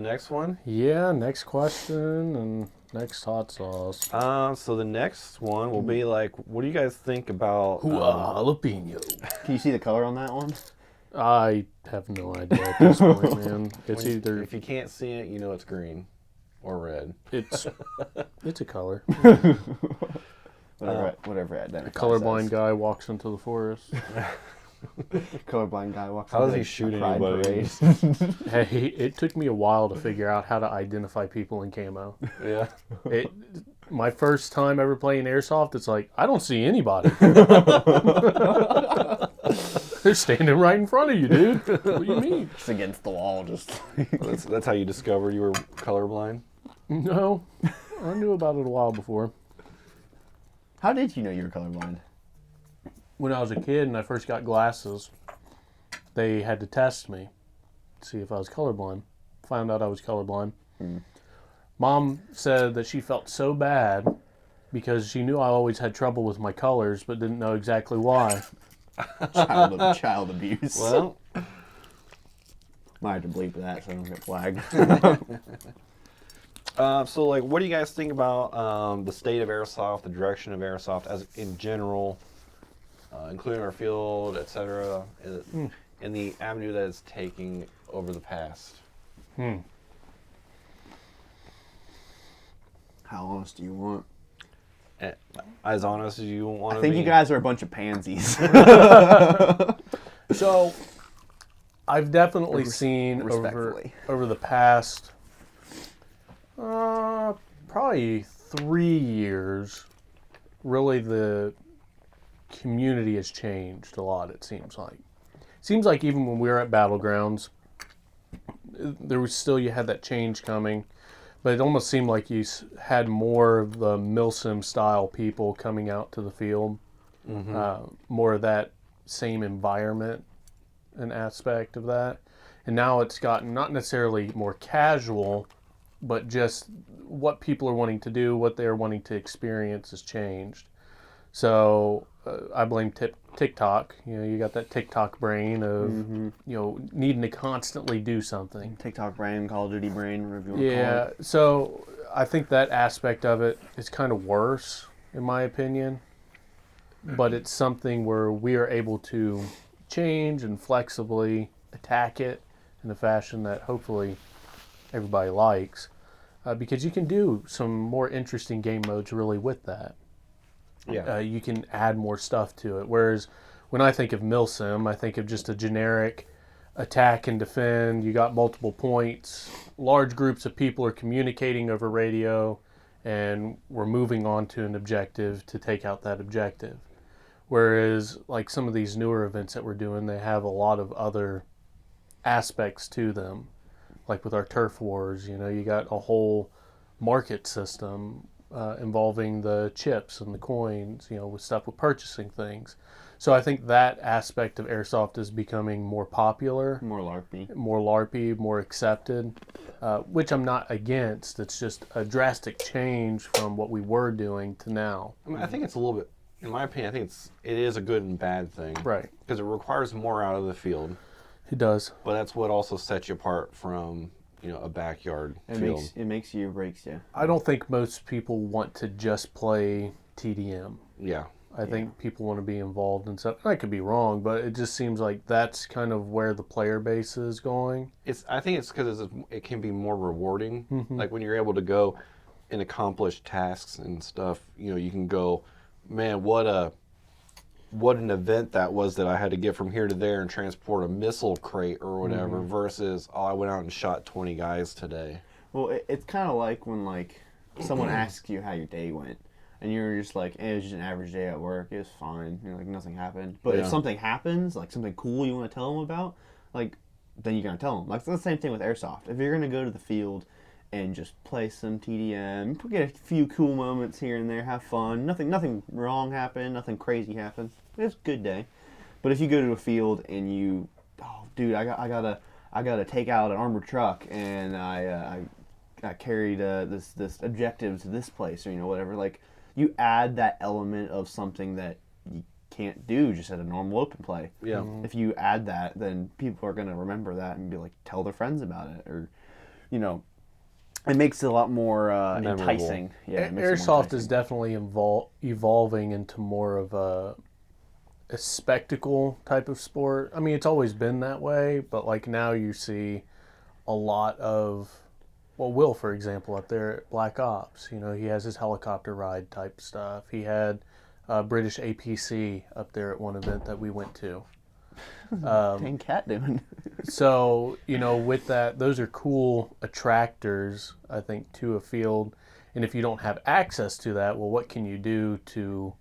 Next one. Yeah, next question and next hot sauce. So the next one will be like, what do you guys think about? Jalapeno. Can you see the color on that one? I have no idea at this point, man. It's either If you can't see it, you know it's green or red. it's a color. Whatever it identifies Colorblind as. guy walks into the forest. Colorblind guy walks. How does into he a shoot pride anybody? parade. Hey, it took me a while to figure out how to identify people in camo. Yeah. My first time ever playing Airsoft, it's like, I don't see anybody. They're standing right in front of you, dude. What do you mean? Just against the wall, just. That's how you discovered you were colorblind. No, I knew about it a while before. How did you know you were colorblind? When I was a kid and I first got glasses, they had to test me to see if I was colorblind. Found out I was colorblind. Mom said that she felt so bad because she knew I always had trouble with my colors, but didn't know exactly why. Child abuse. Well, Might have to bleep that so I don't get flagged. so like, what do you guys think about the state of Airsoft, the direction of Airsoft as in general, including our field, etc., and the avenue that it's taking over the past? How honest do you want? As honest as you want to I think be. you guys are a bunch of pansies. So, I've definitely seen respectfully. over the past probably 3 years, really the community has changed a lot, it seems like. Seems like even when we were at Battlegrounds, there was still, you had that change coming, but it almost seemed like you had more of the Milsim style people coming out to the field, more of that same environment and aspect of that. And now it's gotten not necessarily more casual, but just what people are wanting to do, what they're wanting to experience has changed. So I blame TikTok. You know, you got that TikTok brain of needing to constantly do something. TikTok brain, Call of Duty brain, whatever you want to call Yeah. it. So I think that aspect of it is kind of worse, in my opinion. But it's something where we are able to change and flexibly attack it in a fashion that hopefully everybody likes. Because you can do some more interesting game modes really with that. Yeah. You can add more stuff to it. Whereas when I think of Milsim, I think of just a generic attack and defend. You got multiple points. Large groups of people are communicating over radio, and we're moving on to an objective to take out that objective. Whereas like some of these newer events that we're doing, they have a lot of other aspects to them. Like with our turf wars, you know, you got a whole market system involving the chips and the coins, you know, with stuff with purchasing things. So I think that aspect of Airsoft is becoming more popular, More LARPy. more accepted, which I'm not against. It's just a drastic change from what we were doing to now. I mean, I think it's a little bit, in my opinion, I think it is a good and bad thing. Right. Because it requires more out of the field. It does. But that's what also sets you apart from, a backyard field. It makes you, breaks you. I don't think most people want to just play TDM. Yeah. I think people want to be involved in stuff. I could be wrong, but it just seems like that's kind of where the player base is going. I think it's because it can be more rewarding. Like when you're able to go and accomplish tasks and stuff, you can go, man, what an event that was that I had to get from here to there and transport a missile crate or whatever versus, I went out and shot 20 guys today. Well, it's kind of like when someone asks you how your day went. And you're just like, it was just an average day at work. It was fine. You're like, nothing happened. But if something happens, like something cool you want to tell them about, then you're going to tell them. Like, it's the same thing with Airsoft. If you're going to go to the field and just play some TDM, get a few cool moments here and there, have fun. Nothing wrong happened. Nothing crazy happened. It's a good day. But if you go to a field and I gotta take out an armored truck and I carried this objective to this place or whatever, you add that element of something that you can't do just at a normal open play. Yeah. If you add that, then people are going to remember that and be like, tell their friends about it or it makes it a lot more Memorable. enticing. Yeah, it makes it more Airsoft enticing. is definitely evolving into more of a spectacle type of sport. I mean, it's always been that way, but like now you see a lot of, well, Will, for example, up there at Black Ops, he has his helicopter ride type stuff. He had British APC up there at one event that we went to. Dang cat doing. So, with that, those are cool attractors, I think, to a field. And if you don't have access to that, well, what can you do to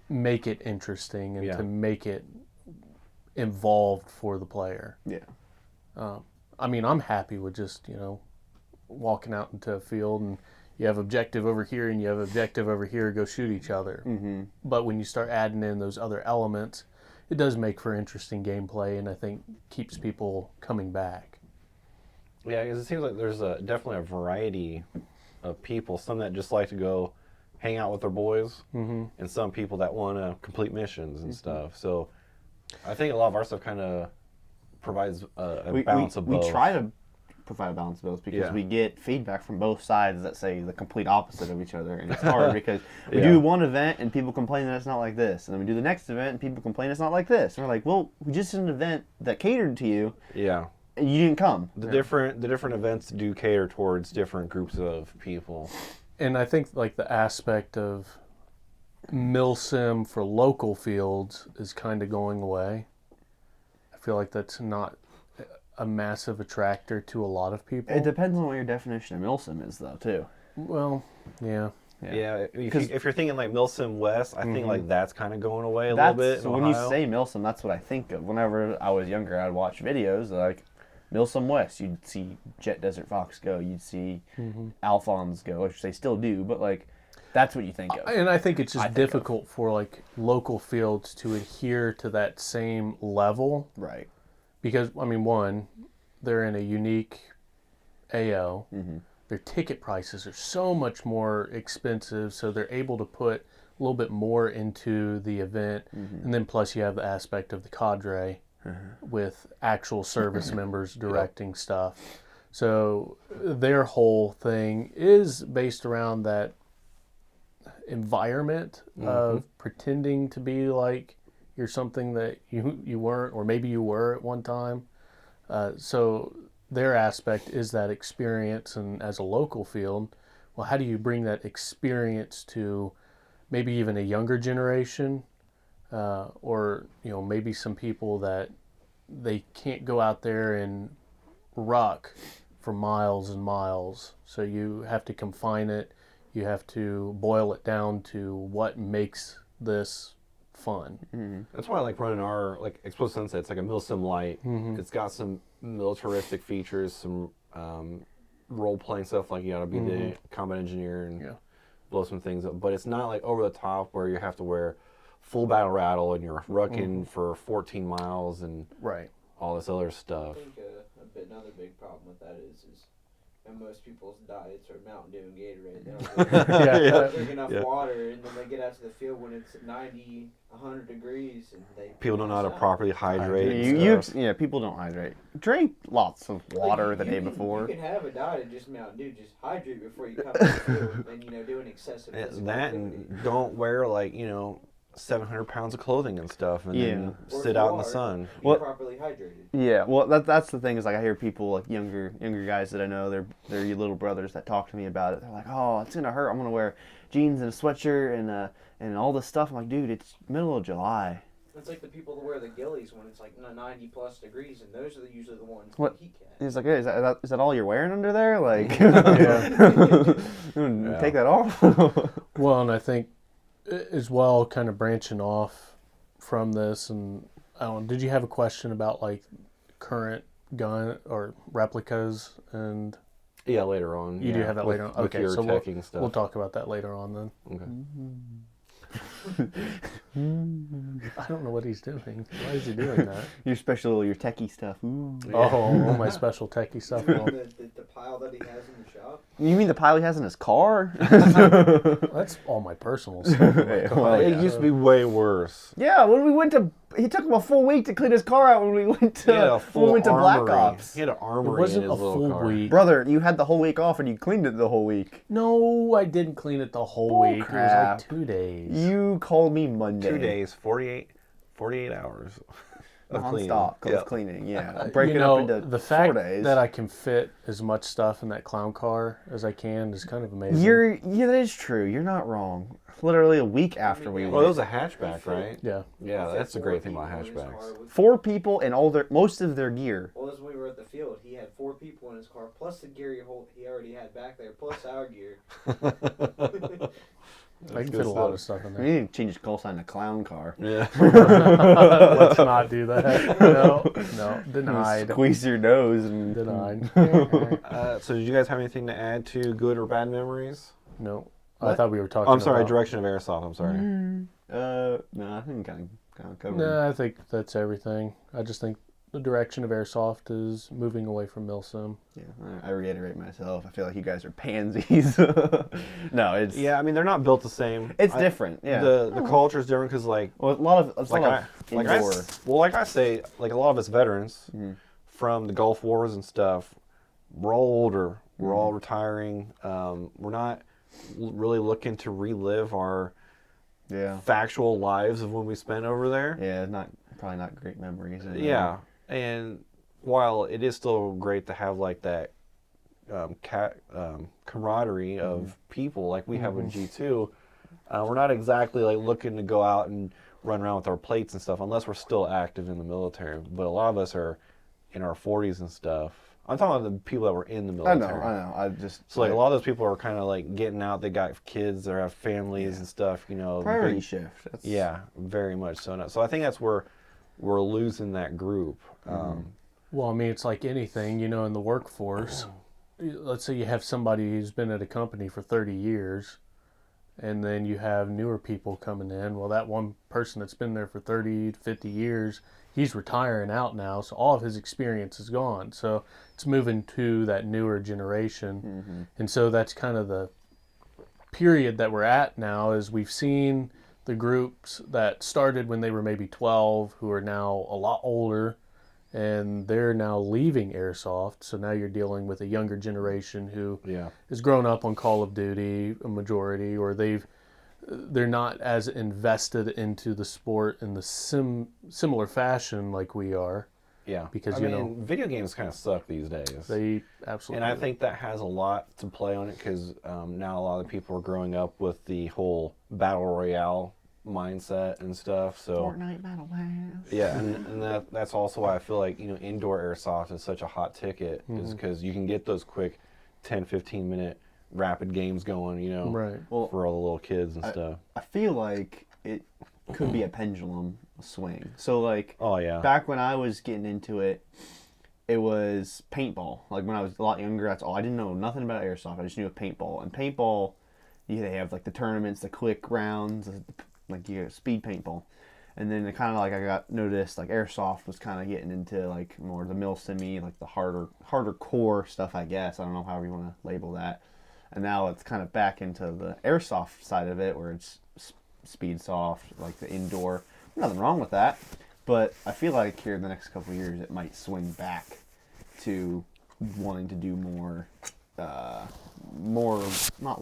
make it interesting and to make it involved for the player? Yeah. I mean, I'm happy with just, walking out into a field and you have objective over here and you have objective over here, go shoot each other. Mm-hmm. But when you start adding in those other elements, it does make for interesting gameplay, and I think keeps people coming back. Yeah, because it seems like there's definitely a variety of people. Some that just like to go hang out with their boys, and some people that want to complete missions and stuff. So I think a lot of our stuff kind of provides a balance of both. We try to provide a balance of both because we get feedback from both sides that say the complete opposite of each other, and it's hard because we do one event and people complain that it's not like this, and then we do the next event and people complain it's not like this, and we're like, well, we just did an event that catered to you, Yeah. and you didn't come. The different events do cater towards different groups of people. And I think like the aspect of milsim for local fields is kind of going away. I feel like that's not a massive attractor to a lot of people. It depends on what your definition of milsim is, though, too. Well, yeah. Yeah, if you're thinking like Milsim West, I think like that's kind of going away a little bit. So when you say milsim, that's what I think of. Whenever I was younger, I'd watch videos like Milsim West. You'd see Jet Desert Fox go. You'd see Alphons go, which they still do, but like that's what you think of. And I think it's just difficult for like local fields to adhere to that same level. Right. Because, I mean, one, they're in a unique AO. Their ticket prices are so much more expensive, so they're able to put a little bit more into the event. And then plus you have the aspect of the cadre with actual service members directing stuff. So their whole thing is based around that environment of pretending to be like you're something that you weren't, or maybe you were at one time. So their aspect is that experience, and as a local field, well, how do you bring that experience to maybe even a younger generation, or maybe some people that they can't go out there and ruck for miles and miles. So you have to confine it. You have to boil it down to what makes this fun. That's why I like running our Explosive Sunset. It's like a Milsim light. It's got some militaristic features, some role playing stuff, like you gotta be the combat engineer and blow some things up. But it's not like over the top where you have to wear full battle rattle and you're rucking for 14 miles and all this other stuff. I think another big problem with that is most people's diets are Mountain Dew and Gatorade. They don't drink enough water, and then they get out to the field when it's 90, 100 degrees, and people don't know how to properly hydrate. People don't hydrate. Drink lots of water the day before. You can have a diet of just Mountain Dew. Just hydrate before you come to the field, and do an excessive. That and don't wear 700 pounds of clothing and stuff, and then sit out in the sun. Be properly hydrated. Yeah, well, that's the thing is I hear people like younger guys that I know, they're your little brothers that talk to me about it. They're like, oh, it's gonna hurt. I'm gonna wear jeans and a sweatshirt and all this stuff. I'm like, dude, it's middle of July. It's like the people that wear the ghillies when it's like 90 plus degrees, and those are usually the ones what heat cat. He's like, hey, is that all you're wearing under there? Like, take that off. Well, and I think as well, kind of branching off from this, and I don't know, did you have a question about current gun or replicas? And yeah, later on. You do have that later on. Okay, so stuff. We'll talk about that later on then. Okay. I don't know what he's doing. Why is he doing that? Your techie stuff. Ooh. Oh, my special techie stuff. The pile that he has in the shop. You mean the pile he has in his car? That's all my personal stuff. Well, It used to be way worse. Yeah, when we went to, he took him a full week to clean his car out when we went He had to a full Black armory. Ops. He had an It armory in wasn't his a little full car. week. Brother, you had the whole week off and you cleaned it the whole week. No, I didn't clean it the whole Bull week. crap. It was like 2 days. You called me Monday. 2 days, 48 hours of cleaning. Non-stop Yeah. of cleaning, yeah. Break you it know, up into the 4 fact days. that I can fit as much stuff in that clown car as I can is kind of amazing. Yeah, that is true. You're not wrong. Literally a week after we Well, it was went. a hatchback, right? Yeah. Yeah, that's the great thing about Four people in his hatchbacks. car with- 4 people and most of their gear. Well, as we were at the field, he had 4 people in his car, plus the gear he already had back there, plus our gear. I can fit a lot of stuff in We there. need to change his call sign to clown car. Yeah. Let's not do that. No, denied. Squeeze your nose and Denied. So did you guys have anything to add to good or bad memories? No. I What? thought we were talking I'm sorry, about... direction of airsoft. I'm sorry. no, I think kind of covered. No, I think that's everything. I just think the direction of Airsoft is moving away from Milsim. Yeah, I reiterate myself. I feel like you guys are pansies. No, it's Yeah, I mean they're not built the same. it's different. Yeah, The culture is different because like well, a lot of indoor. like I say, like a lot of us veterans Mhm. from the Gulf Wars and stuff, we're all older. We're all retiring. We're not really looking to relive our Yeah, factual lives of when we spent over there. yeah, probably not great memories. Yeah, and while it is still great to have like that camaraderie of people like we have with G2, we're not exactly like looking to go out and run around with our plates and stuff unless we're still active in the military. But a lot of us are in our 40s and stuff. I'm talking about the people that were in the I military. know. I just So like a lot of those people are kind of like getting out. They got kids, they have families and stuff. You know, priority big- shift. That's, Yeah, very much so. So I think that's where we're losing that group. Well, I mean, it's like anything, you know, in the workforce. Let's say you have somebody who's been at a company for 30 years, and then you have newer people coming in. Well, that one person that's been there for 30, 50 years, he's retiring out now, so all of his experience is gone. So it's moving to that newer generation. And so that's kind of the period that we're at now, is we've seen the groups that started when they were maybe 12 who are now a lot older, and they're now leaving Airsoft. So now you're dealing with a younger generation who Yeah. has grown up on Call of Duty, a majority, or they're not as invested into the sport in the similar fashion like we are. Yeah. Because, I you mean, know, video games kind of suck these days. They absolutely. And I think that has a lot to play on it because now a lot of people are growing up with the whole battle royale mindset and stuff. So Fortnite Battle Pass. yeah, and that's also why I feel like, you know, indoor airsoft is such a hot ticket, is because you can get those quick 10, 15 minute rapid games going, you know, Right. Well, for all the little kids and stuff. I feel like it could be a pendulum swing. So like Oh yeah. back when I was getting into it, it was paintball. Like when I was a lot younger, that's all. I didn't know nothing about airsoft. I just knew of paintball. And paintball, they have like the tournaments, the quick rounds, like you get speed paintball. And then it kind of like I got noticed like airsoft was kind of getting into like more the mil-simi, like the harder core stuff, I guess. I don't know however you want to label that. And now it's kind of back into the airsoft side of it where it's speed soft, like the indoor. Nothing wrong with that. But I feel like here in the next couple of years it might swing back to wanting to do more not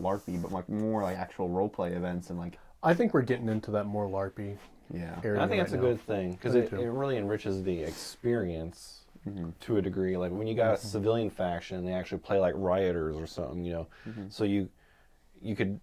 LARPy, but like more like actual role play events and like I think we're getting into that more LARPy yeah. area. I think that's right a now. good thing because I do it too. really enriches the experience to a degree. Like when you got a civilian faction, they actually play like rioters or something, you know. So you could,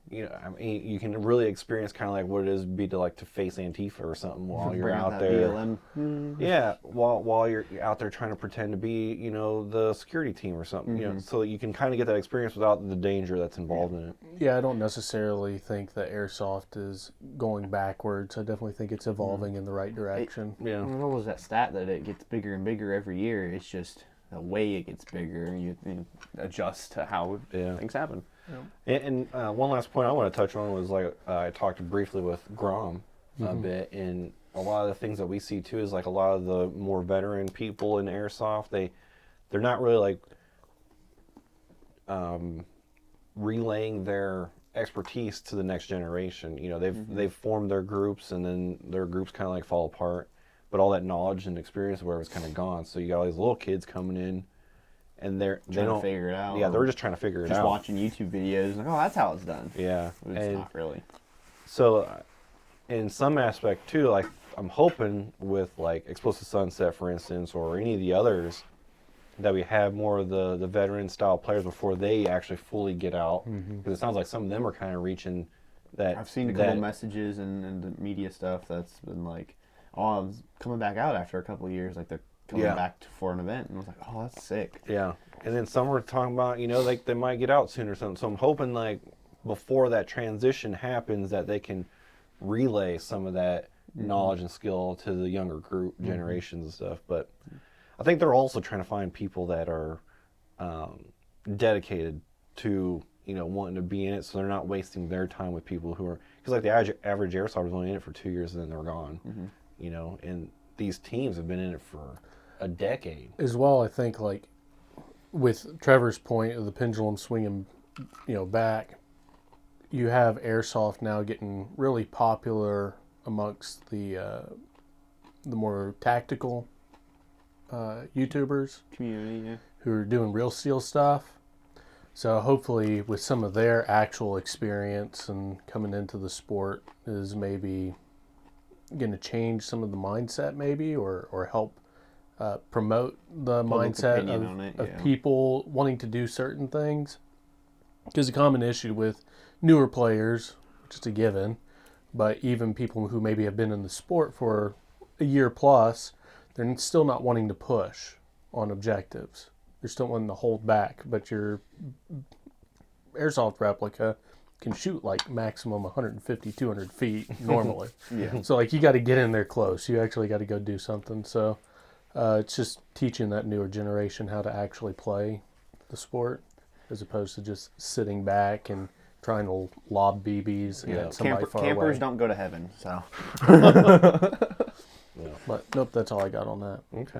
you know, I mean, you can really experience kind of like what it is be to like to face Antifa or something while you're Bring out that there. BLM. Yeah, while you're out there trying to pretend to be, you know, the security team or something, you know, so you can kind of get that experience without the danger that's involved in it. Yeah, I don't necessarily think that airsoft is going backwards. I definitely think it's evolving in the right direction. Yeah. What was that stat that it gets bigger and bigger every year? It's just the way it gets bigger, and you adjust to how things happen. And one last point I want to touch on was like I talked briefly with Grom a bit, and a lot of the things that we see too is like a lot of the more veteran people in airsoft, they're not really like relaying their expertise to the next generation. You know, they've formed their groups, and then their groups kind of like fall apart. But all that knowledge and experience, where it's kind of gone. So you got all these little kids coming in, and they don't figure it out. Yeah, they're just trying to figure it out. Just watching YouTube videos, like, oh, that's how it's done. Yeah, But it's not really. So, in some aspect too, like I'm hoping with like Explosive Sunset, for instance, or any of the others, that we have more of the veteran style players before they actually fully get out. Because it sounds like some of them are kind of reaching that. I've seen a couple messages and the media stuff that's been like, oh, I'm coming back out after a couple of years, like they're coming back for an event, and I was like, oh, that's sick. Yeah, and then some were talking about, you know, like they might get out soon or something. So I'm hoping like before that transition happens, that they can relay some of that knowledge and skill to the younger group generations and stuff. But I think they're also trying to find people that are dedicated to, you know, wanting to be in it, so they're not wasting their time with people who are, because like the average airsoft was only in it for 2 years and then they're gone. You know, and these teams have been in it for a decade. As well, I think, like, with Trevor's point of the pendulum swinging, you know, back, you have Airsoft now getting really popular amongst the more tactical YouTubers. Community, yeah. Who are doing real steel stuff. So hopefully with some of their actual experience and coming into the sport is maybe going to change some of the mindset maybe, or help promote the mindset of people wanting to do certain things. Because a common issue with newer players, which is a given, but even people who maybe have been in the sport for a year plus, they're still not wanting to push on objectives. They're still wanting to hold back, but your Airsoft replica can shoot like maximum 150, 200 feet normally. So like you got to get in there close. You actually got to go do something. So it's just teaching that newer generation how to actually play the sport, as opposed to just sitting back and trying to lob BBs at somebody far away. Campers don't go to heaven, so. But nope, that's all I got on that. Okay.